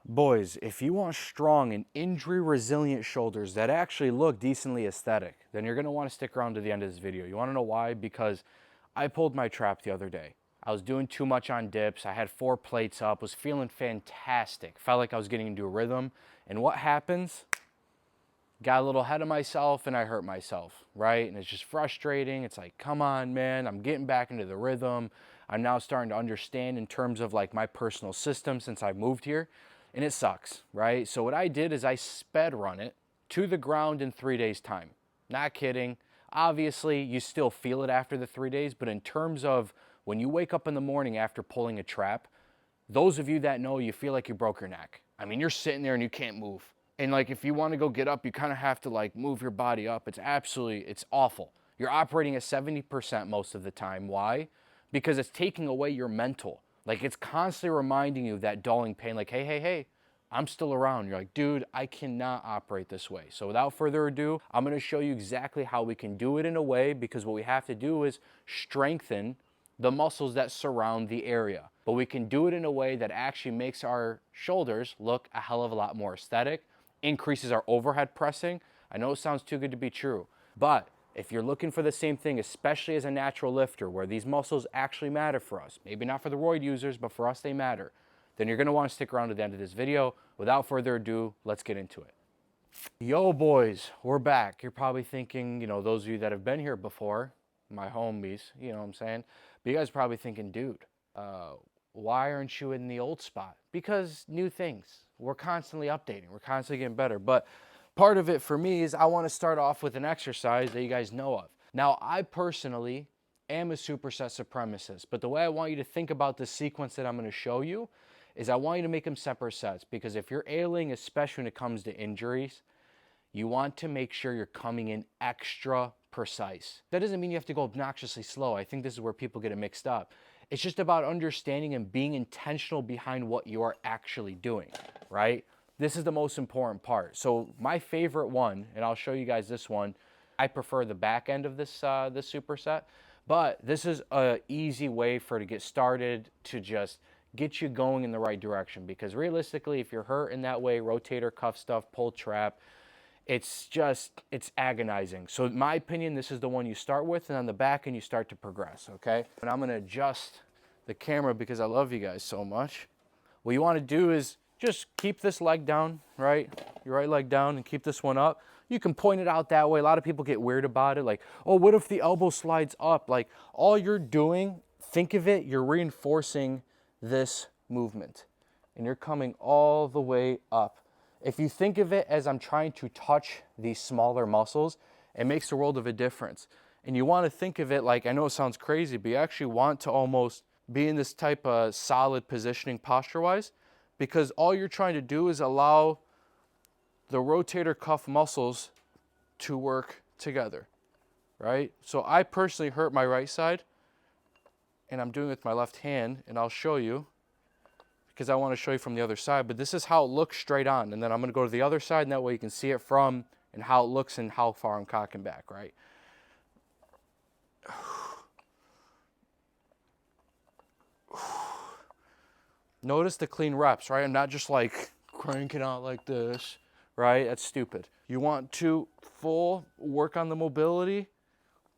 Boys, if you want strong and injury-resilient shoulders that actually look decently aesthetic, then you're going to want to stick around to the end of this video. You want to know why? Because I pulled my trap the other day. I was doing too much on dips. I had 4 plates up, was feeling fantastic. Felt like I was getting into a rhythm. And what happens? Got a little ahead of myself and I hurt myself, right? And it's just frustrating. It's like, come on, man, I'm getting back into the rhythm. I'm now starting to understand in terms of like my personal system since I moved here. And it sucks, right? So what I did is I sped run it to the ground in 3 days time. Not kidding. Obviously, you still feel it after the 3 days, but in terms of when you wake up in the morning after pulling a trap, those of you that know, you feel like you broke your neck. I mean, you're sitting there and you can't move. And like, if you want to go get up, you kind of have to like move your body up. It's awful. You're operating at 70% most of the time. Why? Because it's taking away your mental. Like, it's constantly reminding you that dulling pain, like, hey, I'm still around. You're like, dude, I cannot operate this way. So without further ado, I'm going to show you exactly how we can do it in a way, because what we have to do is strengthen the muscles that surround the area. But we can do it in a way that actually makes our shoulders look a hell of a lot more aesthetic, increases our overhead pressing. I know it sounds too good to be true, but if you're looking for the same thing, especially as a natural lifter, where these muscles actually matter for us, maybe not for the roid users, but for us they matter, then you're going to want to stick around to the end of this video. Without further ado, let's get into it. Yo, boys, we're back. You're probably thinking, those of you that have been here before, my homies, you know what I'm saying? But you guys are probably thinking, dude, why aren't you in the old spot? Because new things. We're constantly updating. We're constantly getting better. But part of it for me is I want to start off with an exercise that you guys know of. Now, I personally am a superset supremacist, but the way I want you to think about the sequence that I'm going to show you is I want you to make them separate sets, because if you're ailing, especially when it comes to injuries, you want to make sure you're coming in extra precise. That doesn't mean you have to go obnoxiously slow. I think this is where people get it mixed up. It's just about understanding and being intentional behind what you are actually doing, right? This is the most important part. So my favorite one, and I'll show you guys this one, I prefer the back end of this superset, but this is an easy way for to get started, to just get you going in the right direction. Because realistically, if you're hurt in that way, rotator cuff stuff, pull trap, it's agonizing. So in my opinion, this is the one you start with, and on the back end you start to progress, okay? And I'm gonna adjust the camera because I love you guys so much. What you wanna do is just keep this leg down, right? Your right leg down, and keep this one up. You can point it out that way. A lot of people get weird about it, like, oh, what if the elbow slides up? Like, all you're doing, think of it, you're reinforcing this movement, and you're coming all the way up. If you think of it as I'm trying to touch these smaller muscles, it makes a world of a difference. And you want to think of it like, I know it sounds crazy, but you actually want to almost be in this type of solid positioning posture-wise, because all you're trying to do is allow the rotator cuff muscles to work together, right? So I personally hurt my right side, and I'm doing it with my left hand, and I'll show you, because I want to show you from the other side, but this is how it looks straight on. And then I'm going to go to the other side, and that way you can see it from, and how it looks and how far I'm cocking back, right? Notice the clean reps, right? I'm not just like cranking out like this, right? That's stupid. You want to full work on the mobility.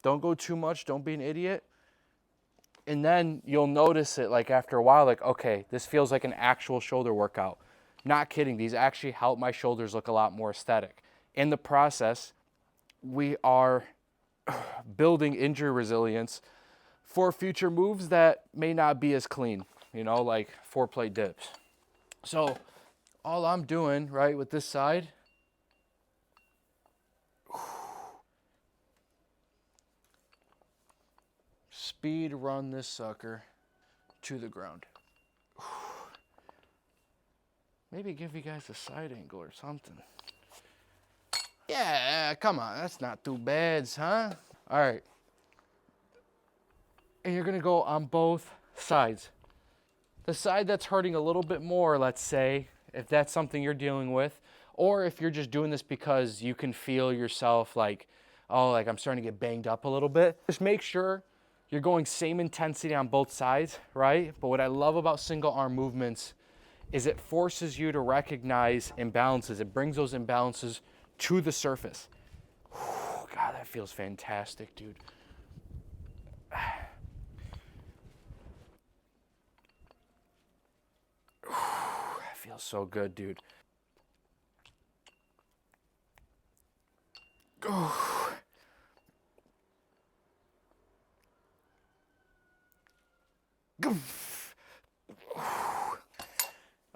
Don't go too much. Don't be an idiot. And then you'll notice it like after a while, like, okay, this feels like an actual shoulder workout. Not kidding. These actually help my shoulders look a lot more aesthetic. In the process, we are building injury resilience for future moves that may not be as clean, like 4-plate dips. So all I'm doing, right, with this side, speed run this sucker to the ground. Maybe give you guys a side angle or something. Yeah, come on, that's not too bad, huh? All right. And you're gonna go on both sides. The side that's hurting a little bit more, let's say, if that's something you're dealing with, or if you're just doing this because you can feel yourself like, oh, like I'm starting to get banged up a little bit, just make sure you're going same intensity on both sides, right? But what I love about single arm movements is it forces you to recognize imbalances. It brings those imbalances to the surface. Whew, God, that feels fantastic, dude. That feels so good, dude.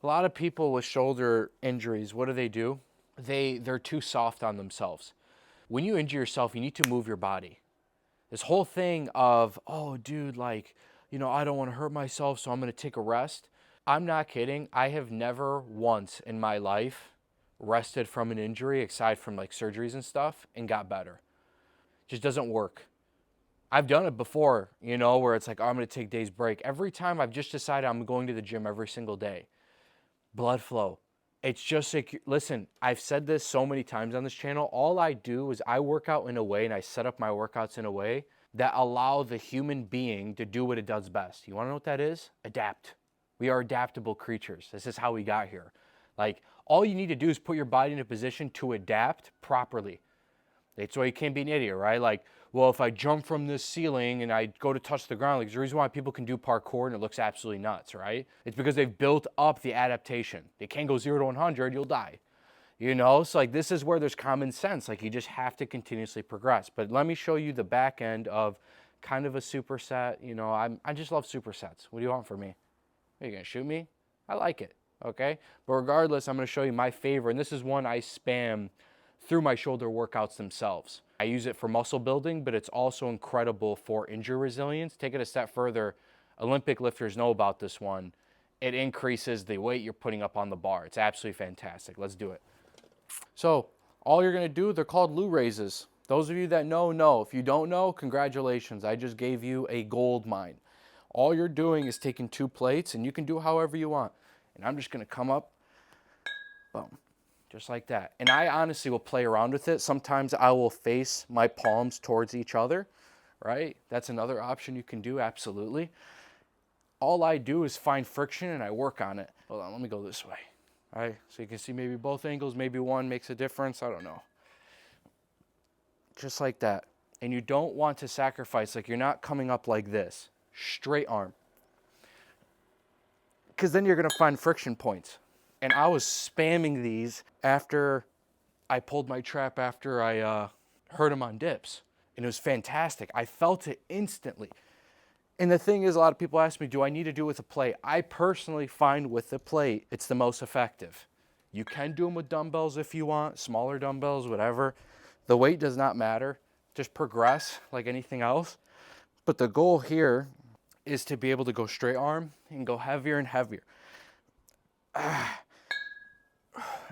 A lot of people with shoulder injuries, what do? They're too soft on themselves. When you injure yourself, you need to move your body. This whole thing of, oh, dude, like, you know, I don't want to hurt myself, so I'm going to take a rest. I'm not kidding. I have never once in my life rested from an injury, aside from like surgeries and stuff, and got better. Just doesn't work. I've done it before, you know, where it's like, oh, I'm going to take days break. Every time I've just decided I'm going to the gym every single day. Blood flow. It's just like, listen, I've said this so many times on this channel. All I do is I work out in a way and I set up my workouts in a way that allow the human being to do what it does best. You want to know what that is? Adapt. We are adaptable creatures. This is how we got here. Like, all you need to do is put your body in a position to adapt properly. That's why you can't be an idiot, right? Like, well, if I jump from this ceiling and I go to touch the ground, like, there's a reason why people can do parkour and it looks absolutely nuts, right? It's because they've built up the adaptation. They can't go 0 to 100, you'll die. You know, so like, this is where there's common sense. Like, you just have to continuously progress. But let me show you the back end of kind of a superset. You know, I just love supersets. What do you want from me? Are you gonna shoot me? I like it, okay? But regardless, I'm gonna show you my favorite, and this is one I spam through my shoulder workouts themselves. I use it for muscle building, but it's also incredible for injury resilience. Take it a step further, Olympic lifters know about this one. It increases the weight you're putting up on the bar. It's absolutely fantastic. Let's do it. So all you're gonna do, they're called Lou raises. Those of you that know, know. If you don't know, congratulations. I just gave you a gold mine. All you're doing is taking 2 plates, and you can do however you want. And I'm just gonna come up, boom. Just like that. And I honestly will play around with it. Sometimes I will face my palms towards each other, right? That's another option you can do, absolutely. All I do is find friction and I work on it. Hold on, let me go this way. All right, so you can see maybe both angles, maybe one makes a difference, I don't know. Just like that. And you don't want to sacrifice, like, you're not coming up like this. Straight arm. Because then you're gonna find friction points. And I was spamming these after I pulled my trap, after I hurt him on dips. And it was fantastic. I felt it instantly. And the thing is, a lot of people ask me, do I need to do it with a plate? I personally find with the plate, it's the most effective. You can do them with dumbbells if you want, smaller dumbbells, whatever. The weight does not matter. Just progress like anything else. But the goal here is to be able to go straight arm and go heavier and heavier.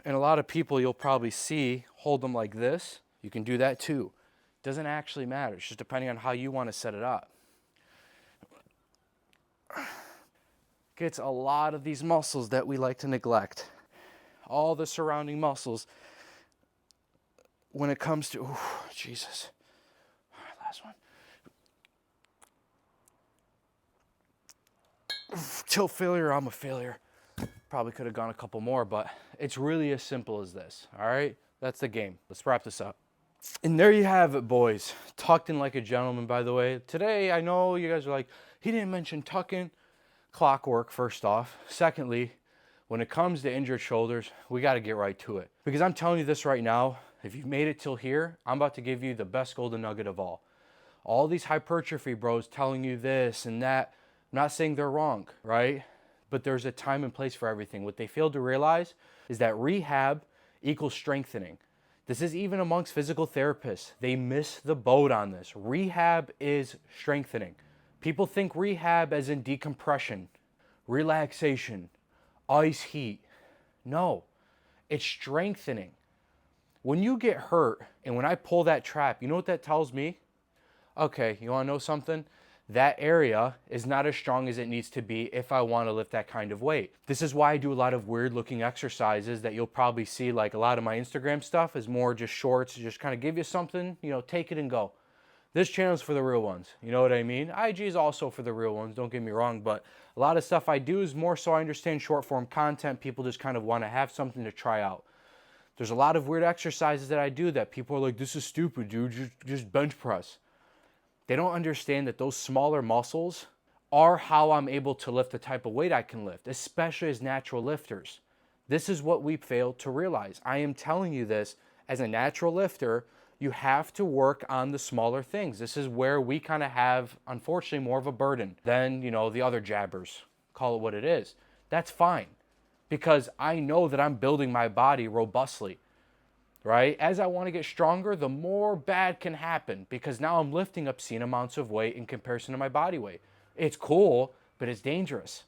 And a lot of people you'll probably see hold them like this. You can do that too. Doesn't actually matter. It's just depending on how you want to set it up. Gets a lot of these muscles that we like to neglect. All the surrounding muscles when it comes to, oh, Jesus. All right, last one. Till failure, I'm a failure. Probably could have gone a couple more, but it's really as simple as this, all right? That's the game. Let's wrap this up. And there you have it, boys. Tucked in like a gentleman, by the way. Today, I know you guys are like, he didn't mention tucking. Clockwork, first off. Secondly, when it comes to injured shoulders, we got to get right to it. Because I'm telling you this right now, if you've made it till here, I'm about to give you the best golden nugget of all. All these hypertrophy bros telling you this and that, I'm not saying they're wrong, right? But there's a time and place for everything. What they fail to realize is that rehab equals strengthening. This is even amongst physical therapists. They miss the boat on this. Rehab is strengthening. People think rehab as in decompression, relaxation, ice heat. No, it's strengthening. When you get hurt and when I pull that trap, you know what that tells me? Okay, you want to know something? That area is not as strong as it needs to be if I want to lift that kind of weight. This is why I do a lot of weird looking exercises that you'll probably see. Like, a lot of my Instagram stuff is more just shorts, just kind of give you something, you know, take it and go. This channel is for the real ones. You know what I mean? IG is also for the real ones, don't get me wrong, but a lot of stuff I do is more so I understand short form content. People just kind of want to have something to try out. There's a lot of weird exercises that I do that people are like, this is stupid, dude, just bench press. They don't understand that those smaller muscles are how I'm able to lift the type of weight I can lift, especially as natural lifters. This is what we fail to realize. I am telling you this as a natural lifter. You have to work on the smaller things. This is where we kind of have, unfortunately, more of a burden than, the other jabbers. Call it what it is. That's fine, because I know that I'm building my body robustly, right? As I want to get stronger, the more bad can happen, because now I'm lifting obscene amounts of weight in comparison to my body weight. It's cool, but it's dangerous.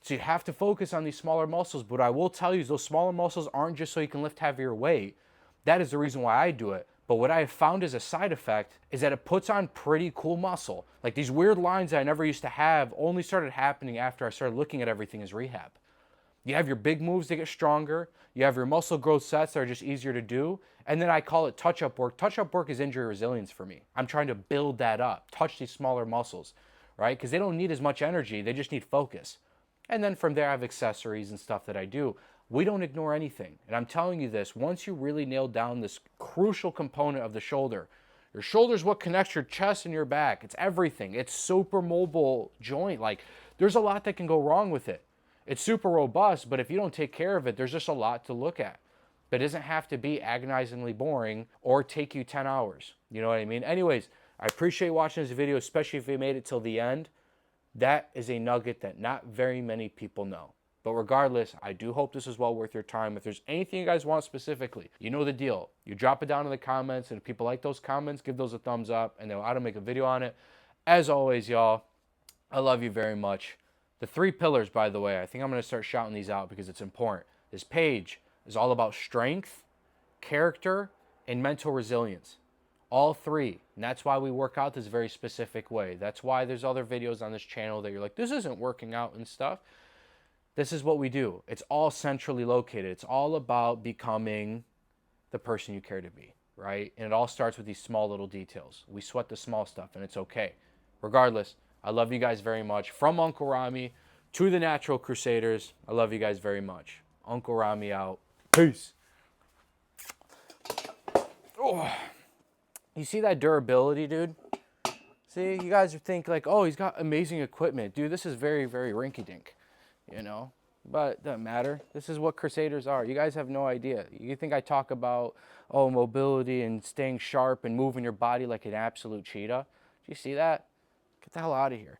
So you have to focus on these smaller muscles. But I will tell you, those smaller muscles aren't just so you can lift heavier weight. That is the reason why I do it. But what I have found as a side effect is that it puts on pretty cool muscle. Like these weird lines that I never used to have only started happening after I started looking at everything as rehab. You have your big moves that get stronger. You have your muscle growth sets that are just easier to do. And then I call it touch-up work. Touch-up work is injury resilience for me. I'm trying to build that up, touch these smaller muscles, right? Because they don't need as much energy. They just need focus. And then from there, I have accessories and stuff that I do. We don't ignore anything. And I'm telling you this, once you really nail down this crucial component of the shoulder, your shoulder is what connects your chest and your back. It's everything. It's super mobile joint. Like, there's a lot that can go wrong with it. It's super robust, but if you don't take care of it, there's just a lot to look at. But it doesn't have to be agonizingly boring or take you 10 hours. You know what I mean? Anyways, I appreciate watching this video, especially if you made it till the end. That is a nugget that not very many people know. But regardless, I do hope this is well worth your time. If there's anything you guys want specifically, you know the deal. You drop it down in the comments, and if people like those comments, give those a thumbs up, and then I'll make a video on it. As always, y'all, I love you very much. The 3 pillars, by the way, I think I'm going to start shouting these out because it's important. This page is all about strength, character, and mental resilience. All 3. And that's why we work out this very specific way. That's why there's other videos on this channel that you're like, this isn't working out and stuff. This is what we do. It's all centrally located. It's all about becoming the person you care to be, right? And it all starts with these small little details. We sweat the small stuff, and it's okay. Regardless, I love you guys very much. From Uncle Rami to the Natural Crusaders, I love you guys very much. Uncle Rami out. Peace. Oh. You see that durability, dude? See, you guys think like, oh, he's got amazing equipment. Dude, this is very, very rinky-dink, But it doesn't matter. This is what Crusaders are. You guys have no idea. You think I talk about, oh, mobility and staying sharp and moving your body like an absolute cheetah? Do you see that? Get the hell out of here.